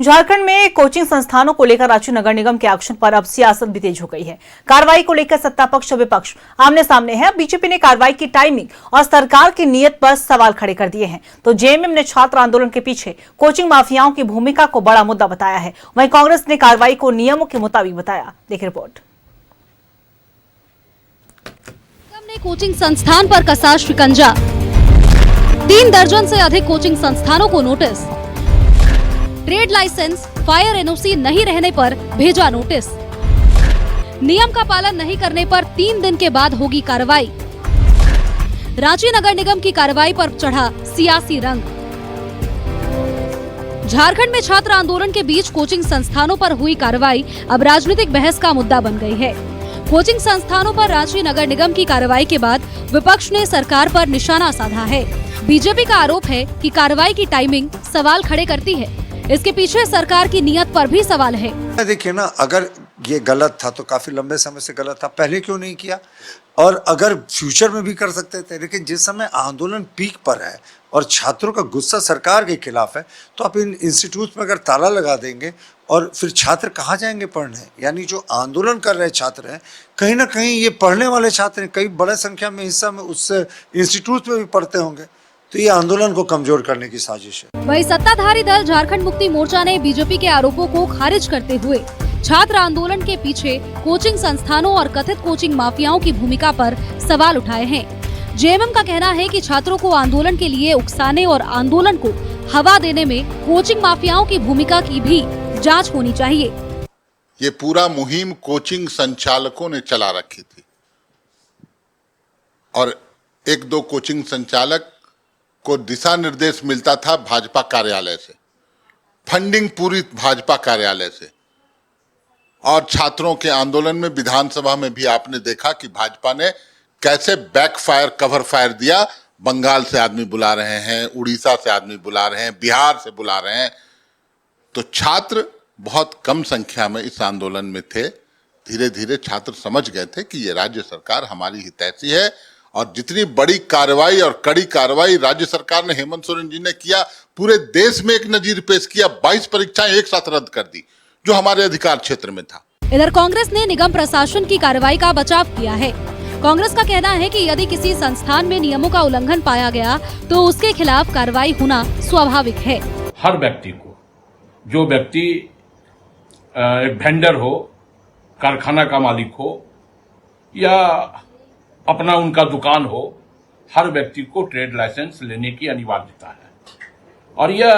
झारखंड में कोचिंग संस्थानों को लेकर रांची नगर निगम के एक्शन पर अब सियासत भी तेज हो गई है। कार्रवाई को लेकर सत्ता पक्ष और विपक्ष आमने सामने है। बीजेपी ने कार्रवाई की टाइमिंग और सरकार की नीयत पर सवाल खड़े कर दिए हैं, तो जेएमएम ने छात्र आंदोलन के पीछे कोचिंग माफियाओं की भूमिका को बड़ा मुद्दा बताया है। वहीं कांग्रेस ने कार्रवाई को नियमों के मुताबिक बताया। देखिए रिपोर्ट। कोचिंग संस्थान पर कसा शिकंजा, 3 दर्जन से अधिक कोचिंग संस्थानों को notice, trade licence, fire NOC नहीं रहने पर भेजा नोटिस, नियम का पालन नहीं करने पर 3 दिन के बाद होगी कार्रवाई। रांची नगर निगम की कार्रवाई पर चढ़ा सियासी रंग। झारखंड में छात्र आंदोलन के बीच कोचिंग संस्थानों पर हुई कार्रवाई अब राजनीतिक बहस का मुद्दा बन गई है। कोचिंग संस्थानों पर रांची नगर निगम की कार्रवाई के बाद विपक्ष ने सरकार पर निशाना साधा है। बीजेपी का आरोप है कि कार्रवाई की टाइमिंग सवाल खड़े करती है। इसके पीछे सरकार की नीयत पर भी सवाल है। देखिए ना, अगर ये गलत था तो काफी लंबे समय से गलत था, पहले क्यों नहीं किया? और अगर फ्यूचर में भी कर सकते थे, लेकिन जिस समय आंदोलन पीक पर है और छात्रों का गुस्सा सरकार के खिलाफ है, तो आप इन इंस्टीट्यूट में अगर ताला लगा देंगे और फिर छात्र कहाँ जाएंगे पढ़ने? यानी जो आंदोलन कर रहे छात्र हैं, कहीं ना कहीं ये पढ़ने वाले छात्र हैं, कई बड़े संख्या में हिस्सा में उस इंस्टीट्यूट में भी पढ़ते होंगे, तो ये आंदोलन को कमजोर करने की साजिश है। वही सत्ताधारी दल झारखंड मुक्ति मोर्चा ने बीजेपी के आरोपों को खारिज करते हुए छात्र आंदोलन के पीछे कोचिंग संस्थानों और कथित कोचिंग माफियाओं की भूमिका पर सवाल उठाए हैं। जेएमएम का कहना है कि छात्रों को आंदोलन के लिए उकसाने और आंदोलन को हवा देने में कोचिंग माफियाओं की भूमिका की भी जांच होनी चाहिए। ये पूरा मुहिम कोचिंग संचालकों ने चला रखी थी और 1-2 कोचिंग संचालक को दिशा निर्देश मिलता था भाजपा कार्यालय से, फंडिंग पूरी भाजपा कार्यालय से। और छात्रों के आंदोलन में विधानसभा में भी आपने देखा कि भाजपा ने कैसे बैकफायर कवर फायर दिया। बंगाल से आदमी बुला रहे हैं, उड़ीसा से आदमी बुला रहे हैं, बिहार से बुला रहे हैं। तो छात्र बहुत कम संख्या में इस आंदोलन में थे। धीरे धीरे छात्र समझ गए थे कि ये राज्य सरकार हमारी हितैषी है और जितनी बड़ी कार्रवाई और कड़ी कार्रवाई राज्य सरकार ने हेमंत सोरेन जी ने किया, पूरे देश में एक नजीर पेश किया। 22 परीक्षाएं एक साथ रद्द कर दी जो हमारे अधिकार क्षेत्र में था। इधर कांग्रेस ने निगम प्रशासन की कार्रवाई का बचाव किया है। कांग्रेस का कहना है कि यदि किसी संस्थान में नियमों का उल्लंघन पाया गया तो उसके खिलाफ कार्रवाई होना स्वाभाविक है। हर व्यक्ति को, जो व्यक्ति एक वेंडर हो, कारखाना का मालिक हो या अपना उनका दुकान हो, हर व्यक्ति को ट्रेड लाइसेंस लेने की अनिवार्यता है। और यह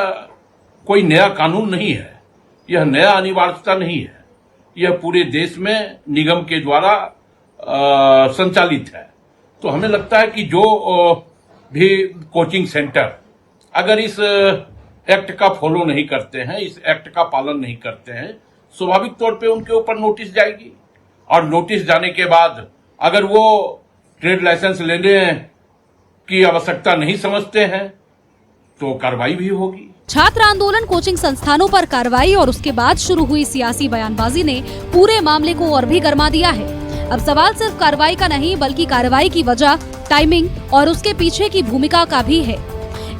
कोई नया कानून नहीं है, यह नया अनिवार्यता नहीं है, यह पूरे देश में निगम के द्वारा संचालित है। तो हमें लगता है कि जो भी कोचिंग सेंटर अगर इस एक्ट का फॉलो नहीं करते हैं, इस एक्ट का पालन नहीं करते हैं, स्वाभाविक तौर पे उनके ऊपर नोटिस जाएगी और नोटिस जाने के बाद अगर वो ट्रेड लाइसेंस लेने की आवश्यकता नहीं समझते हैं तो कार्रवाई भी होगी। छात्र आंदोलन, कोचिंग संस्थानों पर कार्रवाई और उसके बाद शुरू हुई सियासी बयानबाजी ने पूरे मामले को और भी गर्मा दिया है। अब सवाल सिर्फ कार्रवाई का नहीं बल्कि कार्रवाई की वजह, टाइमिंग और उसके पीछे की भूमिका का भी है।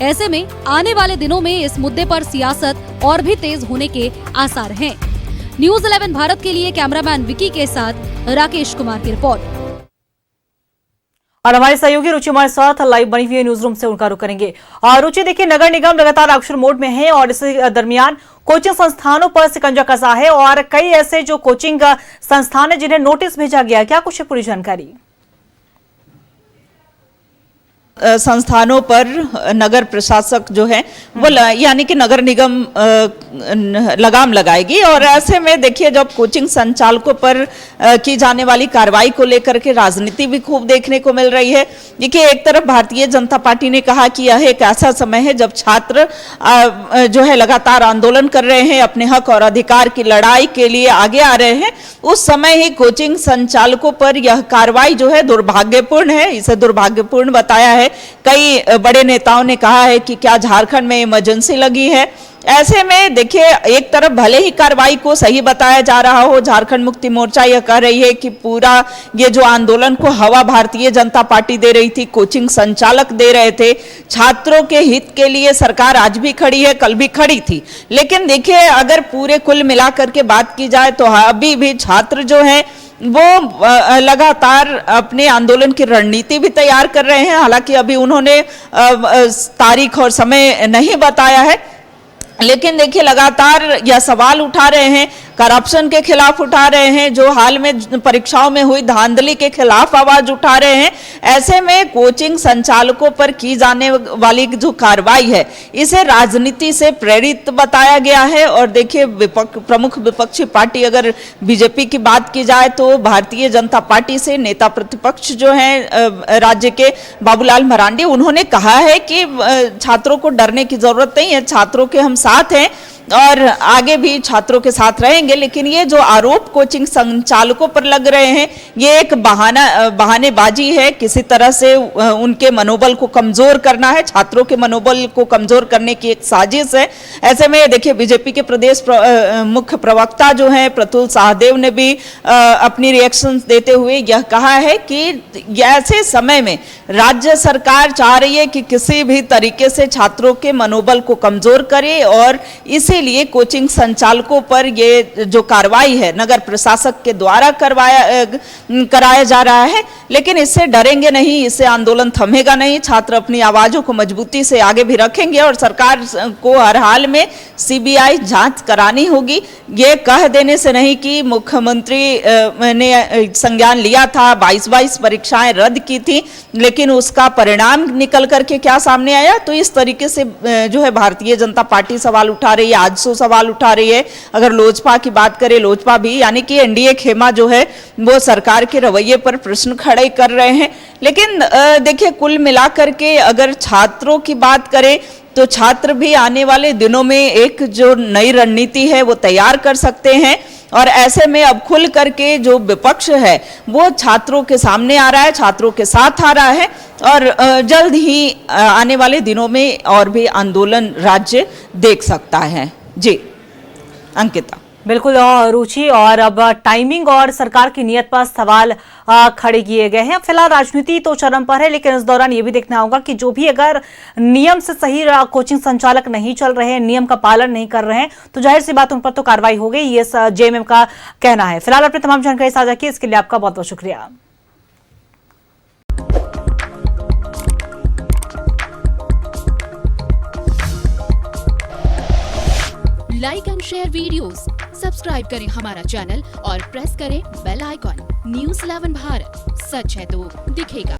ऐसे में आने वाले दिनों में इस मुद्दे पर सियासत और भी तेज होने के आसार हैं। न्यूज़ 11 भारत के लिए कैमरामैन विकी के साथ राकेश कुमार की रिपोर्ट। और हमारे सहयोगी रुचि हमारे साथ लाइव बनी हुई न्यूज रूम से उनका रुख करेंगे। और रुचि, देखिए नगर निगम लगातार एक्शन मोड में है और इसी दरमियान कोचिंग संस्थानों पर शिकंजा कसा है और कई ऐसे जो कोचिंग संस्थान है जिन्हें नोटिस भेजा गया है, क्या कुछ है पूरी जानकारी? संस्थानों पर नगर प्रशासक जो है वो यानी कि नगर निगम लगाम लगाएगी। और ऐसे में देखिए, जब कोचिंग संचालकों पर की जाने वाली कार्रवाई को लेकर के राजनीति भी खूब देखने को मिल रही है। देखिए, एक तरफ भारतीय जनता पार्टी ने कहा कि यह एक ऐसा समय है जब छात्र जो है लगातार आंदोलन कर रहे हैं, अपने हक और अधिकार की लड़ाई के लिए आगे आ रहे हैं। उस समय ही कोचिंग संचालकों पर यह कार्रवाई जो है दुर्भाग्यपूर्ण है, इसे दुर्भाग्यपूर्ण बताया है। है। कई बड़े नेताओं ने कहा है कि क्या झारखंड में इमरजेंसी लगी है। ऐसे में देखिए, एक तरफ भले ही कार्रवाई को सही बताया जा रहा हो, झारखंड मुक्ति मोर्चा यह कह रही है कि पूरा ये जो आंदोलन को हवा भारतीय जनता पार्टी दे रही थी, कोचिंग संचालक दे रहे थे, छात्रों के हित के लिए सरकार आज भी खड़ी है, कल भी खड़ी थी। लेकिन देखिए, अगर पूरे कुल मिलाकर के बात की जाए तो अभी भी छात्र जो हैं वो लगातार अपने आंदोलन की रणनीति भी तैयार कर रहे हैं। हालांकि अभी उन्होंने तारीख और समय नहीं बताया है, लेकिन देखिए लगातार यह सवाल उठा रहे हैं, करप्शन के खिलाफ उठा रहे हैं, जो हाल में परीक्षाओं में हुई धांधली के खिलाफ आवाज उठा रहे हैं। ऐसे में कोचिंग संचालकों पर की जाने वाली जो कार्रवाई है, इसे राजनीति से प्रेरित बताया गया है। और देखिए, प्रमुख विपक्षी पार्टी अगर बीजेपी की बात की जाए तो भारतीय जनता पार्टी से नेता प्रतिपक्ष जो हैं राज्य के बाबूलाल मरांडी, उन्होंने कहा है कि छात्रों को डरने की जरूरत नहीं है, छात्रों के हम साथ हैं और आगे भी छात्रों के साथ रहेंगे। लेकिन ये जो आरोप कोचिंग संचालकों पर लग रहे हैं, ये एक बहानेबाजी है, किसी तरह से उनके मनोबल को कमजोर करना है, छात्रों के मनोबल को कमजोर करने की एक साजिश है। ऐसे में देखिए, बीजेपी के प्रदेश मुख्य प्रवक्ता जो हैं प्रतुल सहदेव ने भी अपनी रिएक्शन देते हुए यह कहा है कि ऐसे समय में राज्य सरकार चाह रही है कि किसी भी तरीके से छात्रों के मनोबल को कमजोर करे, और इसीलिए कोचिंग संचालकों पर ये जो कार्रवाई है नगर प्रशासक के द्वारा कराया जा रहा है। लेकिन इससे डरेंगे नहीं, इससे आंदोलन थमेगा नहीं, छात्र अपनी आवाजों को मजबूती से आगे भी रखेंगे और सरकार को हर हाल में सीबीआई जांच करानी होगी। ये कह देने से नहीं कि मुख्यमंत्री ने संज्ञान लिया था, 22 परीक्षाएं रद्द की थी, लेकिन उसका परिणाम निकल करके क्या सामने आया, तो इस तरीके से जो है भारतीय जनता पार्टी सवाल उठा रही है, आजसू सवाल उठा रही है। अगर लोजपा की बात करें, लोजपा भी यानी कि एनडीए खेमा जो है वो सरकार के रवैये पर प्रश्न खड़े कर रहे हैं। लेकिन देखिए, कुल मिलाकर के अगर छात्रों की बात करें तो छात्र भी आने वाले दिनों में एक जो नई रणनीति है वो तैयार कर सकते हैं। और ऐसे में अब खुल करके जो विपक्ष है वो छात्रों के सामने आ रहा है, छात्रों के साथ आ रहा है, और जल्द ही आने वाले दिनों में और भी आंदोलन राज्य देख सकता है। जी अंकिता। बिल्कुल रुचि, और अब टाइमिंग और सरकार की नियत पर सवाल खड़े किए गए हैं। फिलहाल राजनीति तो चरम पर है, लेकिन इस दौरान ये भी देखना होगा कि जो भी अगर नियम से सही कोचिंग संचालक नहीं चल रहे हैं, नियम का पालन नहीं कर रहे हैं, तो जाहिर सी बात उन पर तो कार्रवाई हो गई, ये जेएमएम का कहना है। फिलहाल अपने तमाम जानकारी साझा की, इसके लिए आपका बहुत बहुत शुक्रिया। Like and share videos, subscribe करें हमारा चैनल और प्रेस करें बेल आइकॉन। न्यूज़ 11 भारत, सच है तो दिखेगा।